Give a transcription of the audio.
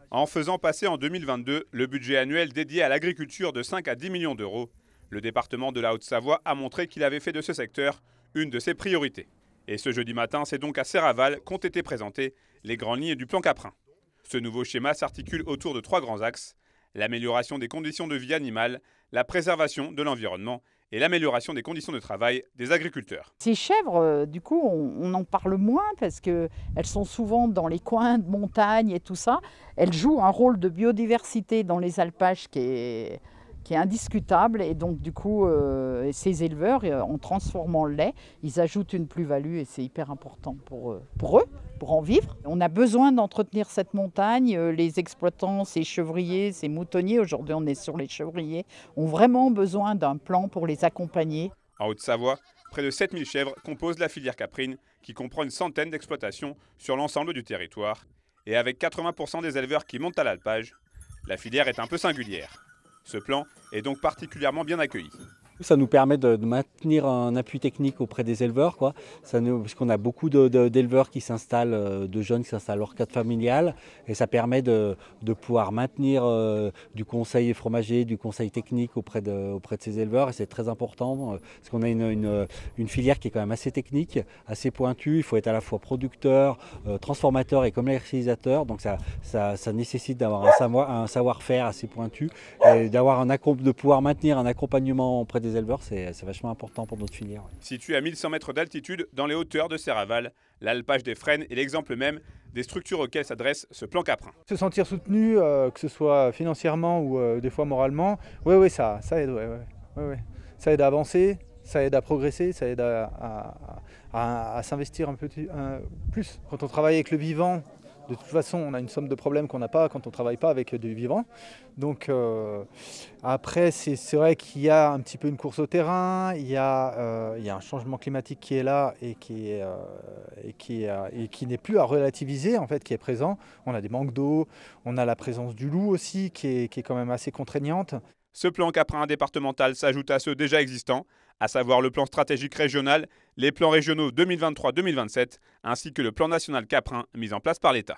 En faisant passer en 2022 le budget annuel dédié à l'agriculture de 5 à 10 millions d'euros, le département de la Haute-Savoie a montré qu'il avait fait de ce secteur une de ses priorités. Et ce jeudi matin, c'est donc à Serraval qu'ont été présentées les grandes lignes du plan Caprin. Ce nouveau schéma s'articule autour de 3 grands axes: l'amélioration des conditions de vie animale, la préservation de l'environnement et l'amélioration des conditions de travail des agriculteurs. Ces chèvres, du coup, on en parle moins parce qu'elles sont souvent dans les coins de montagne et tout ça. Elles jouent un rôle de biodiversité dans les alpages qui est indiscutable. Et donc, du coup, ces éleveurs, en transformant le lait, ils ajoutent une plus-value et c'est hyper important pour eux, pour en vivre. On a besoin d'entretenir cette montagne. Les exploitants, ces chevriers, ces moutonniers, aujourd'hui on est sur les chevriers, ont vraiment besoin d'un plan pour les accompagner. En Haute-Savoie, près de 7000 chèvres composent la filière caprine, qui comprend une centaine d'exploitations sur l'ensemble du territoire. Et avec 80% des éleveurs qui montent à l'alpage, la filière est un peu singulière. Ce plan est donc particulièrement bien accueilli. Ça nous permet de maintenir un appui technique auprès des éleveurs, parce qu'on a beaucoup d'éleveurs qui s'installent, de jeunes qui s'installent hors cadre familial, et ça permet de pouvoir maintenir du conseil fromager, du conseil technique auprès de ces éleveurs, et c'est très important parce qu'on a une filière qui est quand même assez technique, assez pointue. Il faut être à la fois producteur, transformateur et commercialisateur, donc ça nécessite d'avoir un savoir-faire assez pointu et de pouvoir maintenir un accompagnement auprès des éleveurs, c'est vachement important pour notre filière. Situé à 1100 mètres d'altitude dans les hauteurs de Serraval, l'alpage des Frênes est l'exemple même des structures auxquelles s'adresse ce plan Caprin. Se sentir soutenu, que ce soit financièrement ou des fois moralement, oui, ça aide. Ouais. Ça aide à avancer, ça aide à progresser, ça aide à s'investir un peu plus. Quand on travaille avec le vivant, de toute façon, on a une somme de problèmes qu'on n'a pas quand on ne travaille pas avec du vivant. Donc après, c'est vrai qu'il y a un petit peu une course au terrain, il y a un changement climatique qui est là et qui n'est plus à relativiser, en fait, qui est présent. On a des manques d'eau, on a la présence du loup aussi qui est quand même assez contraignante. Ce plan Caprin départemental s'ajoute à ceux déjà existants, à savoir le plan stratégique régional, les plans régionaux 2023-2027, ainsi que le plan national Caprin mis en place par l'État.